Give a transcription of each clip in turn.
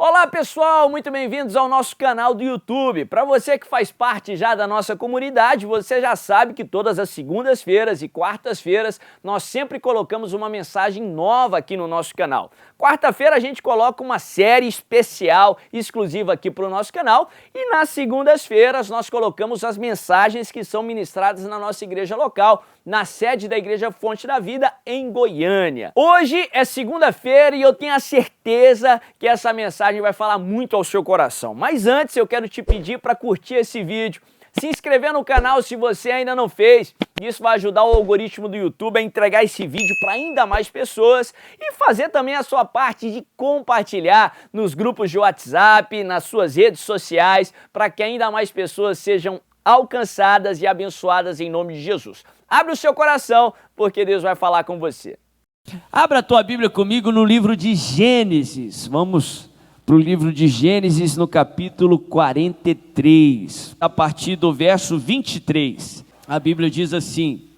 Olá pessoal, muito bem-vindos ao nosso canal do YouTube. Para você que faz parte já da nossa comunidade, você já sabe que todas as segundas-feiras e quartas-feiras nós sempre colocamos uma mensagem nova aqui no nosso canal. Quarta-feira a gente coloca uma série especial, exclusiva aqui para o nosso canal, e nas segundas-feiras nós colocamos as mensagens que são ministradas na nossa igreja local, na sede da Igreja Fonte da Vida, em Goiânia. Hoje é segunda-feira e eu tenho a certeza que essa mensagem vai falar muito ao seu coração. Mas antes eu quero te pedir para curtir esse vídeo, se inscrever no canal se você ainda não fez. Isso vai ajudar o algoritmo do YouTube a entregar esse vídeo para ainda mais pessoas e fazer também a sua parte de compartilhar nos grupos de WhatsApp, nas suas redes sociais, para que ainda mais pessoas sejam alcançadas e abençoadas em nome de Jesus. Abre o seu coração, porque Deus vai falar com você. Abra a tua Bíblia comigo no livro de Gênesis. Vamos para o livro de Gênesis no capítulo 43, a partir do verso 23. A Bíblia diz assim: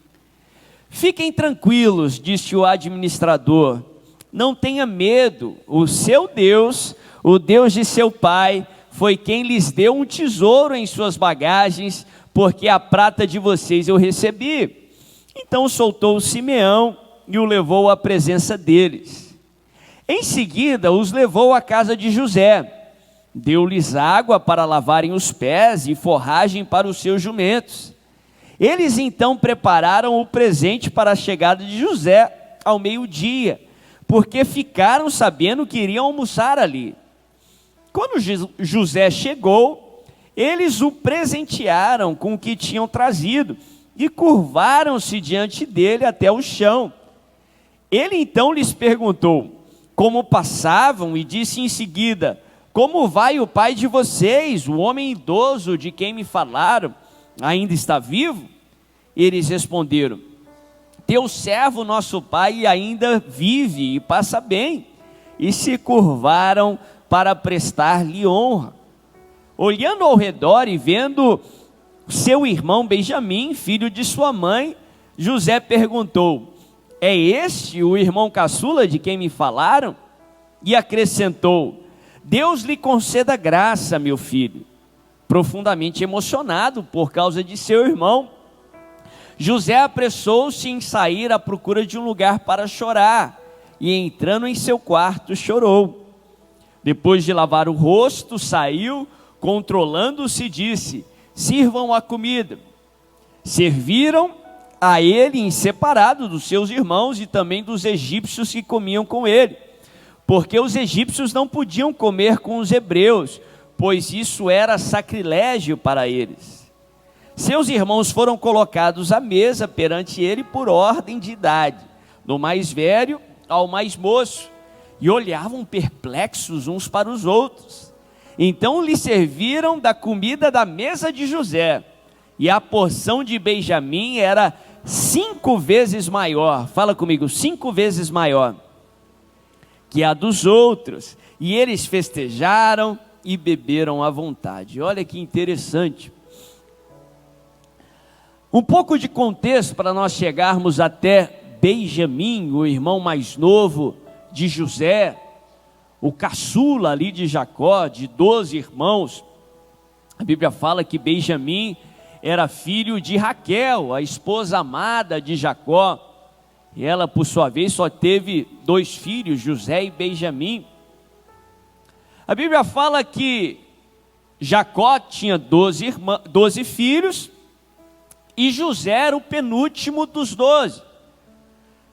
Fiquem tranquilos, disse o administrador, não tenha medo, o seu Deus, o Deus de seu pai, foi quem lhes deu um tesouro em suas bagagens, porque a prata de vocês eu recebi. Então soltou Simeão e o levou à presença deles. Em seguida os levou à casa de José, deu-lhes água para lavarem os pés e forragem para os seus jumentos. Eles então prepararam o presente para a chegada de José ao meio-dia, porque ficaram sabendo que iriam almoçar ali. Quando José chegou, eles o presentearam com o que tinham trazido e curvaram-se diante dele até o chão. Ele então lhes perguntou como passavam e disse em seguida: Como vai o pai de vocês, o homem idoso de quem me falaram? Ainda está vivo? Eles responderam: Teu servo, nosso pai, ainda vive e passa bem. E se curvaram para prestar-lhe honra. Olhando ao redor e vendo seu irmão Benjamim, filho de sua mãe, José perguntou: É este o irmão caçula de quem me falaram? E acrescentou: Deus lhe conceda graça, meu filho. Profundamente emocionado por causa de seu irmão, José apressou-se em sair à procura de um lugar para chorar, e entrando em seu quarto chorou. Depois de lavar o rosto, saiu, controlando-se, disse: Sirvam a comida. Serviram a ele em separado dos seus irmãos e também dos egípcios que comiam com ele, porque os egípcios não podiam comer com os hebreus, pois isso era sacrilégio para eles. Seus irmãos foram colocados à mesa perante ele por ordem de idade, do mais velho ao mais moço, e olhavam perplexos uns para os outros. Então lhe serviram da comida da mesa de José, e a porção de Benjamim era 5 vezes maior, fala comigo, 5 vezes maior que a dos outros, e eles festejaram e beberam à vontade. Olha que interessante. Um pouco de contexto para nós chegarmos até Benjamim, o irmão mais novo de José, o caçula ali de Jacó, de 12 irmãos. A Bíblia fala que Benjamim era filho de Raquel, a esposa amada de Jacó, e ela por sua vez só teve 2 filhos, José e Benjamim. A Bíblia fala que Jacó tinha 12 filhos, e José era o penúltimo dos 12.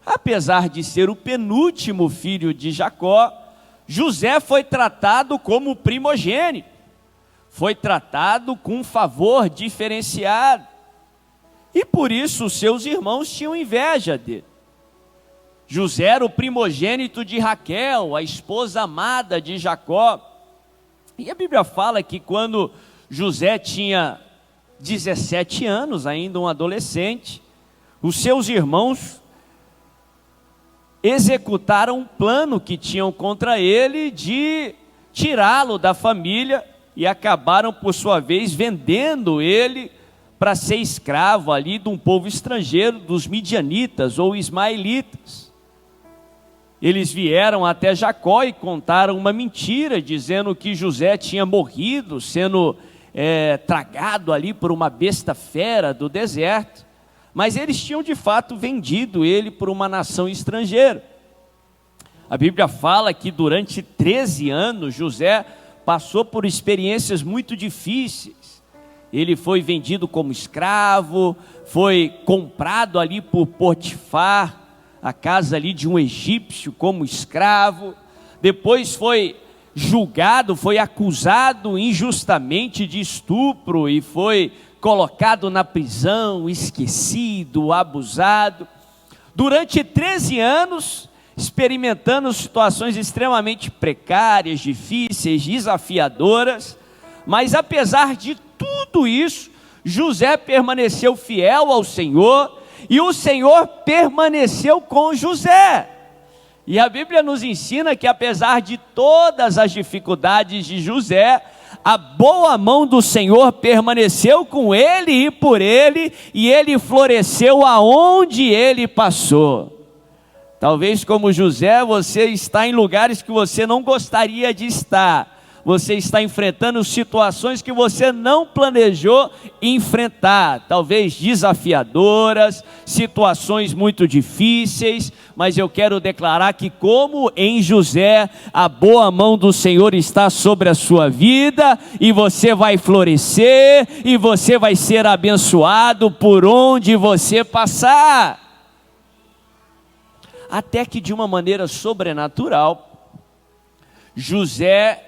Apesar de ser o penúltimo filho de Jacó, José foi tratado como primogênito, foi tratado com um favor diferenciado, e por isso seus irmãos tinham inveja dele. José era o primogênito de Raquel, a esposa amada de Jacó, e a Bíblia fala que quando José tinha 17 anos, ainda um adolescente, os seus irmãos executaram um plano que tinham contra ele de tirá-lo da família e acabaram por sua vez vendendo ele para ser escravo ali de um povo estrangeiro, dos midianitas ou ismaelitas. eles vieram até Jacó e contaram uma mentira, dizendo que José tinha morrido, sendo tragado ali por uma besta fera do deserto, mas eles tinham de fato vendido ele por uma nação estrangeira. A Bíblia fala que durante 13 anos José passou por experiências muito difíceis. Ele foi vendido como escravo, foi comprado ali por Potifar, a casa ali de um egípcio como escravo, depois foi julgado, foi acusado injustamente de estupro e foi colocado na prisão, esquecido, abusado. Durante 13 anos, experimentando situações extremamente precárias, difíceis, desafiadoras, mas apesar de tudo isso, José permaneceu fiel ao Senhor e o Senhor permaneceu com José. E a Bíblia nos ensina que apesar de todas as dificuldades de José, a boa mão do Senhor permaneceu com ele e por ele, e ele floresceu aonde ele passou. Talvez como José, você está em lugares que você não gostaria de estar. Você está enfrentando situações que você não planejou enfrentar, talvez desafiadoras, situações muito difíceis, mas eu quero declarar que como em José, a boa mão do Senhor está sobre a sua vida, e você vai florescer, e você vai ser abençoado por onde você passar. Até que de uma maneira sobrenatural, José,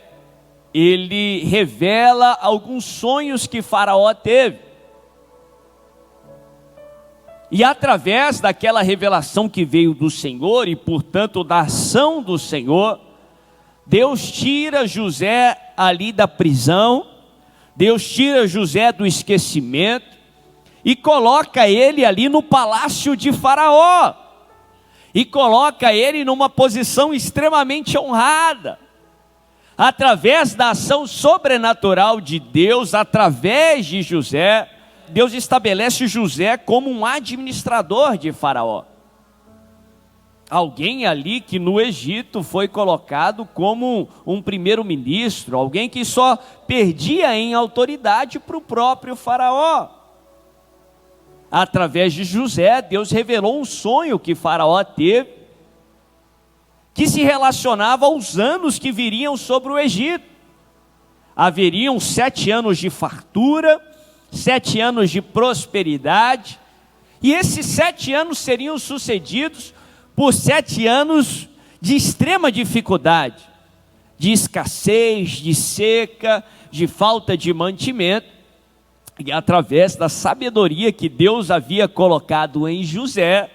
ele revela alguns sonhos que Faraó teve. E através daquela revelação que veio do Senhor, e portanto da ação do Senhor, Deus tira José ali da prisão, Deus tira José do esquecimento, e coloca ele ali no palácio de Faraó, e coloca ele numa posição extremamente honrada. Através da ação sobrenatural de Deus, através de José, Deus estabelece José como um administrador de Faraó. Alguém ali que no Egito foi colocado como um primeiro-ministro, alguém que só perdia em autoridade para o próprio Faraó. Através de José, Deus revelou um sonho que Faraó teve, que se relacionava aos anos que viriam sobre o Egito. Haveriam 7 anos de fartura, 7 anos de prosperidade, e esses 7 anos seriam sucedidos por 7 anos de extrema dificuldade, de escassez, de seca, de falta de mantimento. E através da sabedoria que Deus havia colocado em José,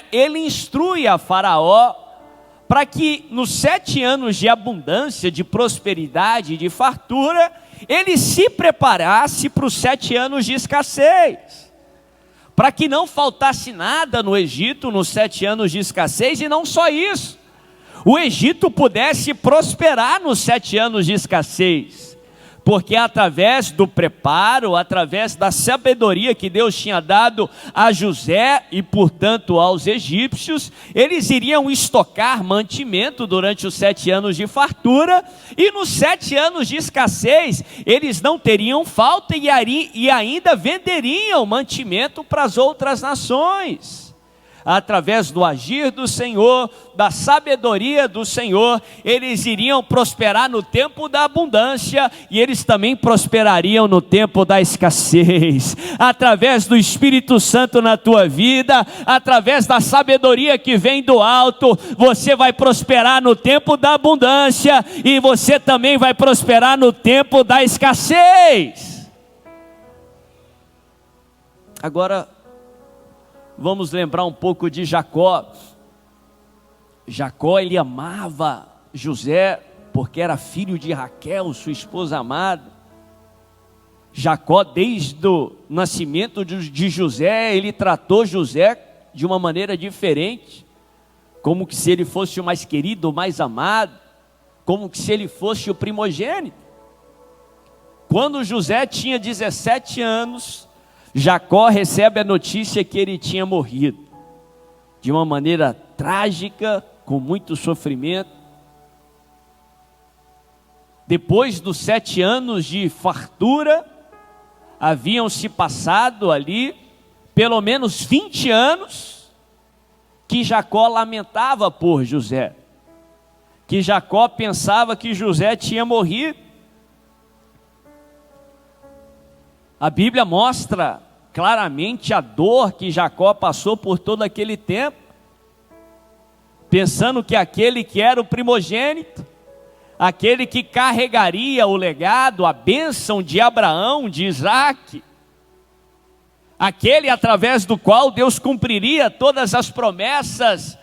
ele instrui a Faraó para que nos 7 anos de abundância, de prosperidade, de fartura, ele se preparasse para os 7 anos de escassez, para que não faltasse nada no Egito nos 7 anos de escassez, e não só isso, o Egito pudesse prosperar nos 7 anos de escassez, porque através do preparo, através da sabedoria que Deus tinha dado a José e portanto aos egípcios, eles iriam estocar mantimento durante os 7 anos de fartura, e nos 7 anos de escassez, eles não teriam falta e ainda venderiam mantimento para as outras nações. Através do agir do Senhor, da sabedoria do Senhor, eles iriam prosperar no tempo da abundância, e eles também prosperariam no tempo da escassez. Através do Espírito Santo na tua vida, através da sabedoria que vem do alto, você vai prosperar no tempo da abundância, e você também vai prosperar no tempo da escassez. Agora, vamos lembrar um pouco de Jacó. Jacó, ele amava José, porque era filho de Raquel, sua esposa amada. Jacó, desde o nascimento de José, ele tratou José de uma maneira diferente, como que se ele fosse o mais querido, o mais amado, como que se ele fosse o primogênito. Quando José tinha 17 anos, Jacó recebe a notícia que ele tinha morrido, de uma maneira trágica, com muito sofrimento. Depois dos 7 anos de fartura, haviam se passado ali pelo menos 20 anos que Jacó lamentava por José, que Jacó pensava que José tinha morrido. A Bíblia mostra claramente a dor que Jacó passou por todo aquele tempo, pensando que aquele que era o primogênito, aquele que carregaria o legado, a bênção de Abraão, de Isaac, aquele através do qual Deus cumpriria todas as promessas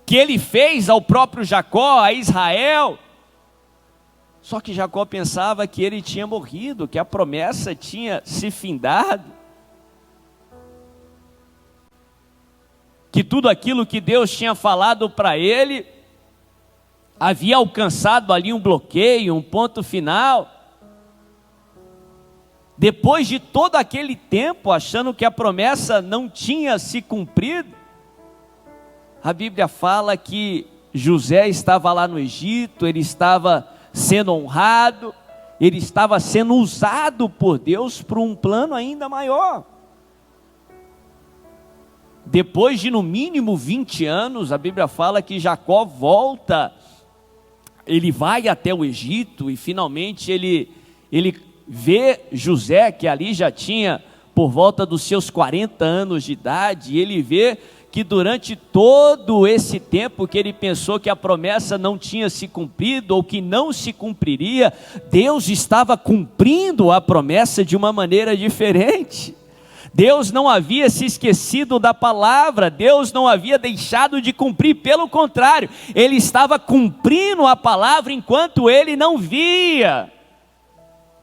que ele fez ao próprio Jacó, a Israel. Só que Jacó pensava que ele tinha morrido, que a promessa tinha se findado, que tudo aquilo que Deus tinha falado para ele havia alcançado ali um bloqueio, um ponto final. Depois de todo aquele tempo, achando que a promessa não tinha se cumprido, a Bíblia fala que José estava lá no Egito, ele estava sendo honrado, ele estava sendo usado por Deus para um plano ainda maior. Depois de no mínimo 20 anos, a Bíblia fala que Jacó volta, ele vai até o Egito e finalmente ele vê José, que ali já tinha por volta dos seus 40 anos de idade, e ele vê que durante todo esse tempo que ele pensou que a promessa não tinha se cumprido, ou que não se cumpriria, Deus estava cumprindo a promessa de uma maneira diferente. Deus não havia se esquecido da palavra, Deus não havia deixado de cumprir, pelo contrário, Ele estava cumprindo a palavra enquanto ele não via.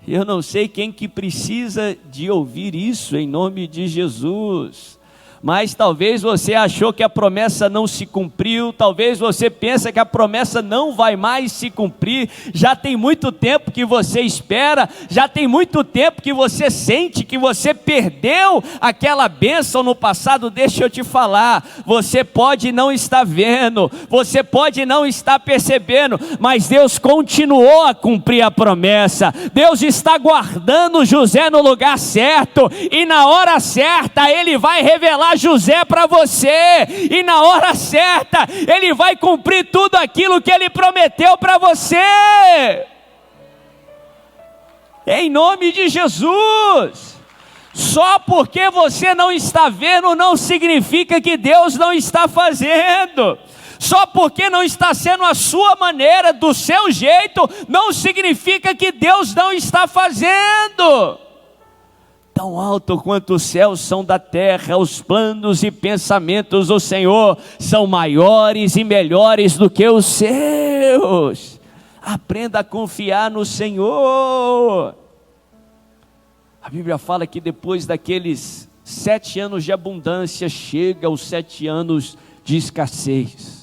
Eu não sei quem que precisa de ouvir isso em nome de Jesus, mas talvez você achou que a promessa não se cumpriu, talvez você pensa que a promessa não vai mais se cumprir, já tem muito tempo que você espera, já tem muito tempo que você sente que você perdeu aquela bênção no passado. Deixa eu te falar, você pode não estar vendo, você pode não estar percebendo, mas Deus continuou a cumprir a promessa. Deus está guardando José no lugar certo, e na hora certa Ele vai revelar José para você, e na hora certa Ele vai cumprir tudo aquilo que Ele prometeu para você, em nome de Jesus. Só porque você não está vendo não significa que Deus não está fazendo. Só porque não está sendo a sua maneira, do seu jeito, não significa que Deus não está fazendo. Tão alto quanto os céus são da terra, os planos e pensamentos do Senhor são maiores e melhores do que os seus. Aprenda a confiar no Senhor. A Bíblia fala que depois daqueles 7 anos de abundância, chega os 7 anos de escassez.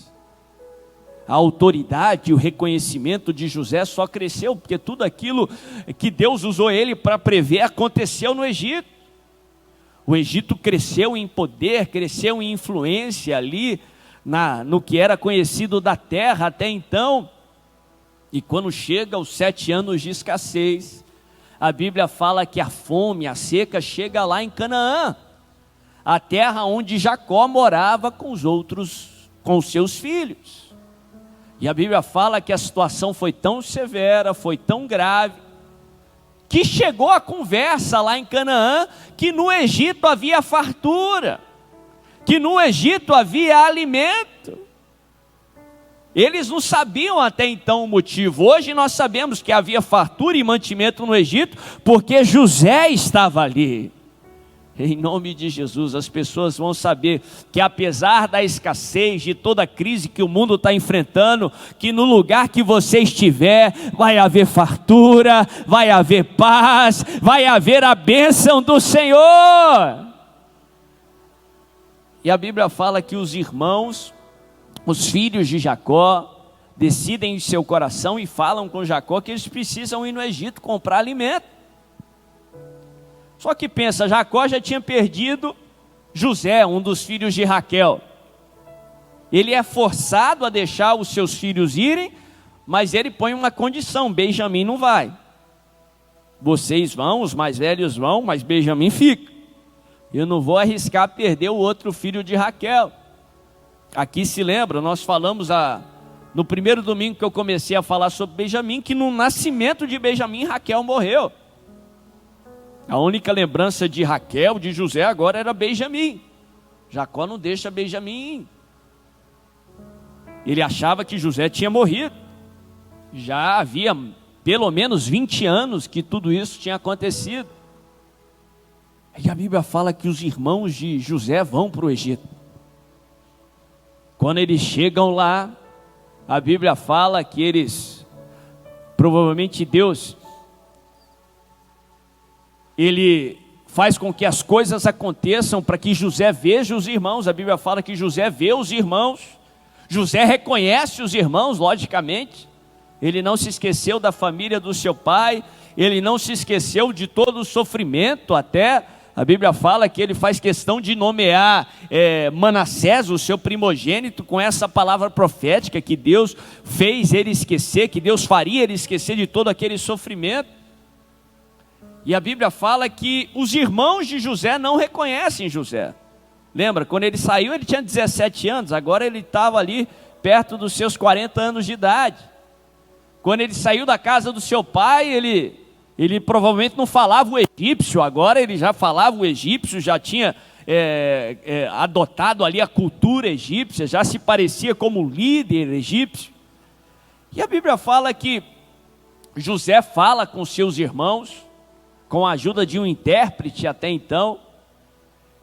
A autoridade e o reconhecimento de José só cresceu, porque tudo aquilo que Deus usou ele para prever aconteceu no Egito. O Egito cresceu em poder, cresceu em influência ali, no que era conhecido da terra até então. E quando chega os 7 anos de escassez, a Bíblia fala que a fome, a seca chega lá em Canaã, a terra onde Jacó morava com os seus filhos. E a Bíblia fala que a situação foi tão severa, foi tão grave, que chegou a conversa lá em Canaã, que no Egito havia fartura, que no Egito havia alimento. Eles não sabiam até então o motivo. Hoje nós sabemos que havia fartura e mantimento no Egito, porque José estava ali. Em nome de Jesus, as pessoas vão saber que apesar da escassez, de toda a crise que o mundo está enfrentando, que no lugar que você estiver, vai haver fartura, vai haver paz, vai haver a bênção do Senhor. E a Bíblia fala que os irmãos, os filhos de Jacó, decidem em seu coração e falam com Jacó que eles precisam ir no Egito comprar alimento. Só que pensa, Jacó já tinha perdido José, um dos filhos de Raquel. Ele é forçado a deixar os seus filhos irem, mas ele põe uma condição: Benjamim não vai. Vocês vão, os mais velhos vão, mas Benjamim fica. Eu não vou arriscar perder o outro filho de Raquel. Aqui se lembra, nós falamos no primeiro domingo que eu comecei a falar sobre Benjamim, que no nascimento de Benjamim, Raquel morreu. A única lembrança de Raquel, de José, agora era Benjamim. Jacó não deixa Benjamim ir. Ele achava que José tinha morrido. Já havia pelo menos 20 anos que tudo isso tinha acontecido. E a Bíblia fala que os irmãos de José vão para o Egito. Quando eles chegam lá, a Bíblia fala que eles, provavelmente Deus, Ele faz com que as coisas aconteçam para que José veja os irmãos. A Bíblia fala que José vê os irmãos. José reconhece os irmãos, logicamente. Ele não se esqueceu da família do seu pai. Ele não se esqueceu de todo o sofrimento. Até a Bíblia fala que ele faz questão de nomear Manassés, o seu primogênito, com essa palavra profética que Deus fez ele esquecer, que Deus faria ele esquecer de todo aquele sofrimento. E a Bíblia fala que os irmãos de José não reconhecem José. Lembra, quando ele saiu ele tinha 17 anos, agora ele estava ali perto dos seus 40 anos de idade. Quando ele saiu da casa do seu pai, ele provavelmente não falava o egípcio, agora ele já falava o egípcio, já tinha adotado ali a cultura egípcia, já se parecia como líder egípcio. E a Bíblia fala que José fala com seus irmãos, com a ajuda de um intérprete até então,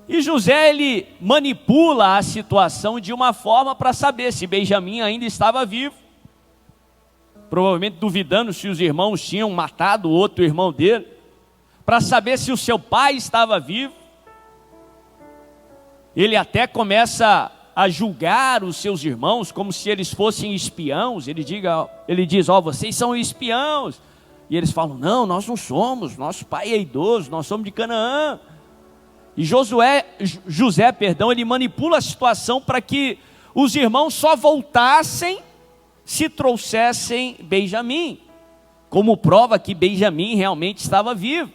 e José ele manipula a situação de uma forma para saber se Benjamim ainda estava vivo, provavelmente duvidando se os irmãos tinham matado o outro irmão dele, para saber se o seu pai estava vivo. Ele até começa a julgar os seus irmãos como se eles fossem espiãos. Ele diz, vocês são espiãos. E eles falam, não, nós não somos, nosso pai é idoso, nós somos de Canaã. E José, ele manipula a situação para que os irmãos só voltassem se trouxessem Benjamim, como prova que Benjamim realmente estava vivo.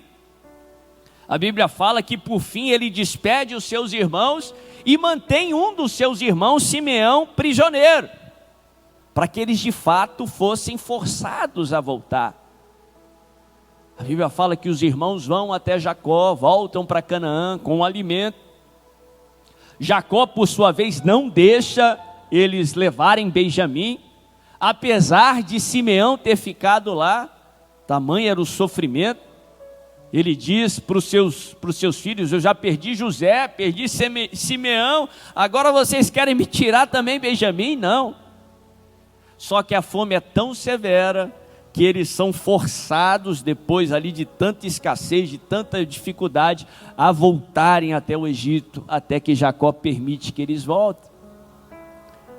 A Bíblia fala que por fim ele despede os seus irmãos e mantém um dos seus irmãos, Simeão, prisioneiro, para que eles de fato fossem forçados a voltar. A Bíblia fala que os irmãos vão até Jacó, voltam para Canaã com o alimento. Jacó, por sua vez, não deixa eles levarem Benjamim, apesar de Simeão ter ficado lá, tamanho era o sofrimento. Ele diz para os seus filhos, eu já perdi José, perdi Simeão, agora vocês querem me tirar também Benjamim? Não. Só que a fome é tão severa que eles são forçados, depois ali de tanta escassez, de tanta dificuldade, a voltarem até o Egito, até que Jacó permite que eles voltem.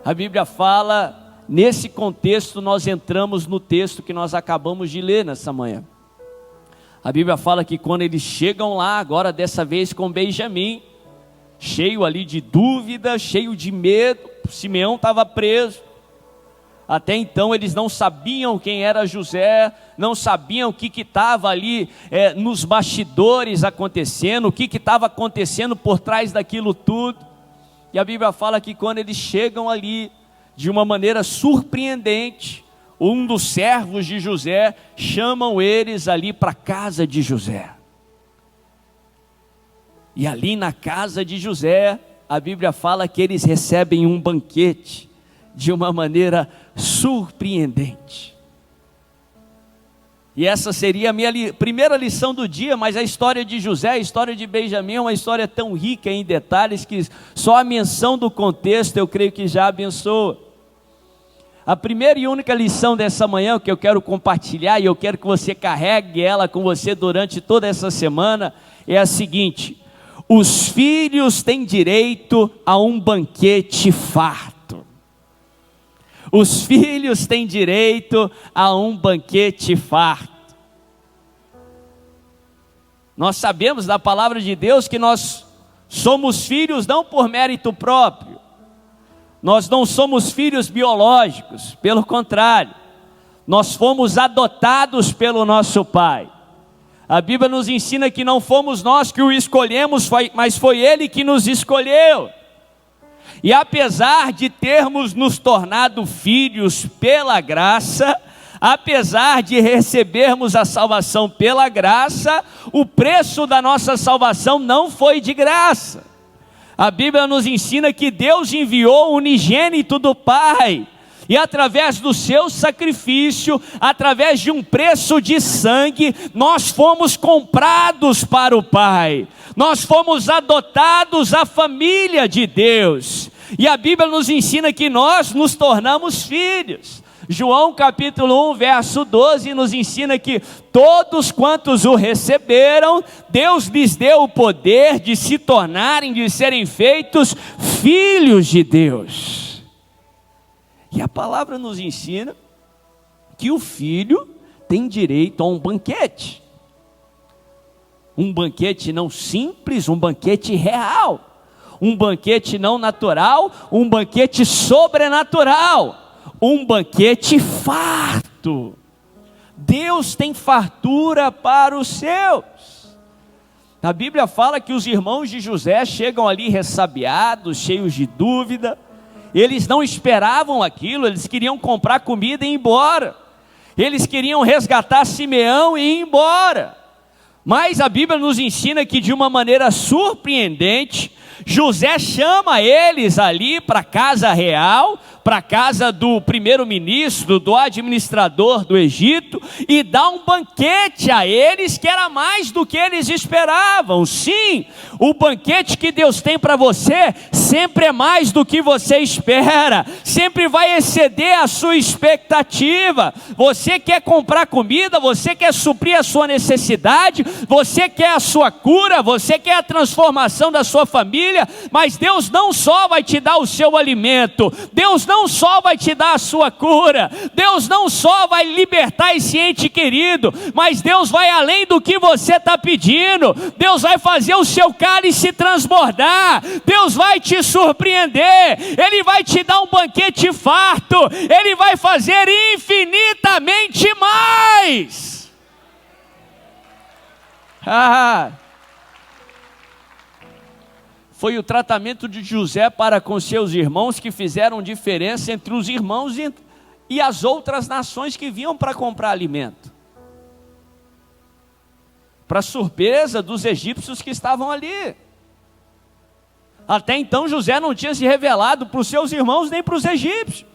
A Bíblia fala, nesse contexto nós entramos no texto que nós acabamos de ler nessa manhã. A Bíblia fala que quando eles chegam lá, agora dessa vez com Benjamim, cheio ali de dúvida, cheio de medo, Simeão estava preso. Até então eles não sabiam quem era José, não sabiam o que estava ali nos bastidores acontecendo, o que estava acontecendo por trás daquilo tudo. E a Bíblia fala que quando eles chegam ali, de uma maneira surpreendente, um dos servos de José chamam eles ali para a casa de José. E ali na casa de José, a Bíblia fala que eles recebem um banquete de uma maneira surpreendente. E essa seria a minha primeira lição do dia, mas a história de José, a história de Benjamim é uma história tão rica em detalhes que só a menção do contexto eu creio que já abençoa. A primeira e única lição dessa manhã que eu quero compartilhar, e eu quero que você carregue ela com você durante toda essa semana, é a seguinte: os filhos têm direito a um banquete farto. Os filhos têm direito a um banquete farto. Nós sabemos da palavra de Deus que nós somos filhos não por mérito próprio, Nós não somos filhos biológicos, pelo contrário, nós fomos adotados pelo nosso Pai. A Bíblia nos ensina que não fomos nós que o escolhemos, mas foi Ele que nos escolheu. E apesar de termos nos tornado filhos pela graça, apesar de recebermos a salvação pela graça, o preço da nossa salvação não foi de graça. A Bíblia nos ensina que Deus enviou o unigênito do Pai, e através do seu sacrifício, através de um preço de sangue, nós fomos comprados para o Pai, nós fomos adotados à família de Deus, e a Bíblia nos ensina que nós nos tornamos filhos. João capítulo 1, verso 12, nos ensina que todos quantos o receberam, Deus lhes deu o poder de se tornarem, de serem feitos filhos de Deus. E a palavra nos ensina que o filho tem direito a um banquete não simples, um banquete real, um banquete não natural, um banquete sobrenatural, um banquete farto. Deus tem fartura para os seus. A Bíblia fala que os irmãos de José chegam ali ressabiados, cheios de dúvida. Eles não esperavam aquilo, eles queriam comprar comida e ir embora. Eles queriam resgatar Simeão e ir embora. Mas a Bíblia nos ensina que de uma maneira surpreendente, José chama eles ali para a casa real, para a casa do primeiro-ministro, do administrador do Egito, e dá um banquete a eles que era mais do que eles esperavam. Sim, o banquete que Deus tem para você sempre é mais do que você espera, sempre vai exceder a sua expectativa. Você quer comprar comida, você quer suprir a sua necessidade, você quer a sua cura, você quer a transformação da sua família, mas Deus não só vai te dar o seu alimento, Deus não só vai te dar a sua cura, Deus não só vai libertar esse ente querido, mas Deus vai além do que você está pedindo. Deus vai fazer o seu cálice transbordar, Deus vai te surpreender, Ele vai te dar um banquete farto, Ele vai fazer infinitamente mais. Foi o tratamento de José para com seus irmãos que fizeram diferença entre os irmãos e as outras nações que vinham para comprar alimento. Para surpresa dos egípcios que estavam ali. Até então José não tinha se revelado para os seus irmãos nem para os egípcios.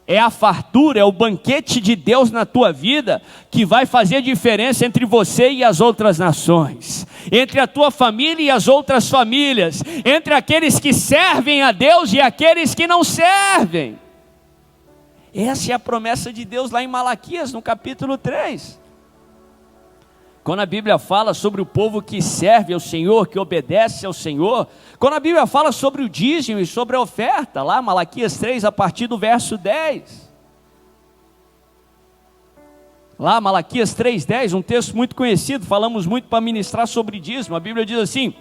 É a fartura, é o banquete de Deus na tua vida que vai fazer diferença entre você e as outras nações, entre a tua família e as outras famílias, entre aqueles que servem a Deus e aqueles que não servem. Essa é a promessa de Deus lá em Malaquias, no capítulo 3. Quando a Bíblia fala sobre o povo que serve ao Senhor, que obedece ao Senhor, quando a Bíblia fala sobre o dízimo e sobre a oferta, lá Malaquias 3, a partir do verso 10. Lá Malaquias 3:10, um texto muito conhecido, falamos muito para ministrar sobre dízimo. A Bíblia diz assim: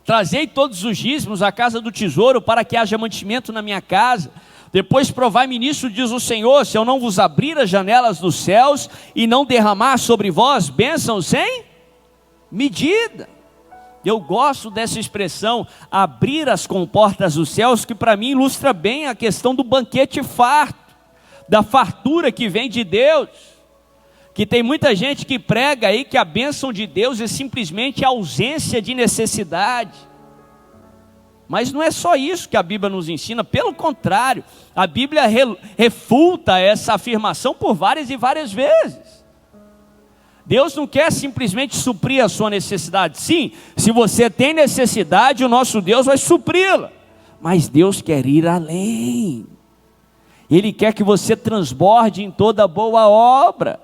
trazei todos os dízimos à casa do tesouro, para que haja mantimento na minha casa. Depois provai-me nisso, diz o Senhor, se eu não vos abrir as janelas dos céus e não derramar sobre vós bênçãos sem medida. Eu gosto dessa expressão, abrir as comportas dos céus, que para mim ilustra bem a questão do banquete farto, da fartura que vem de Deus. Que tem muita gente que prega aí que a bênção de Deus é simplesmente a ausência de necessidade. Mas não é só isso que a Bíblia nos ensina, pelo contrário, a Bíblia refuta essa afirmação por várias e várias vezes. Deus não quer simplesmente suprir a sua necessidade. Sim, se você tem necessidade, o nosso Deus vai supri-la. Mas Deus quer ir além. Ele quer que você transborde em toda boa obra.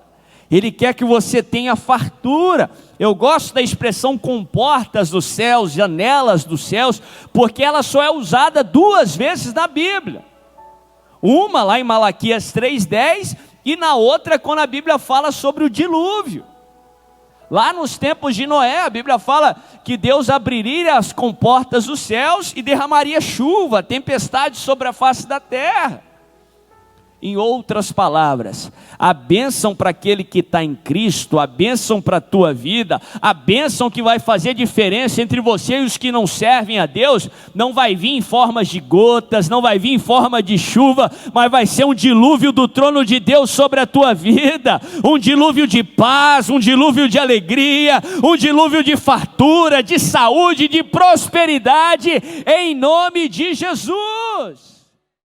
Ele quer que você tenha fartura. Eu gosto da expressão comportas dos céus, janelas dos céus, porque ela só é usada 2 vezes na Bíblia. Uma lá em Malaquias 3:10 e na outra quando a Bíblia fala sobre o dilúvio. Lá nos tempos de Noé, a Bíblia fala que Deus abriria as comportas dos céus e derramaria chuva, tempestade sobre a face da terra. Em outras palavras, a bênção para aquele que está em Cristo, a bênção para a tua vida, a bênção que vai fazer diferença entre você e os que não servem a Deus, não vai vir em formas de gotas, não vai vir em forma de chuva, mas vai ser um dilúvio do trono de Deus sobre a tua vida, um dilúvio de paz, um dilúvio de alegria, um dilúvio de fartura, de saúde, de prosperidade, em nome de Jesus.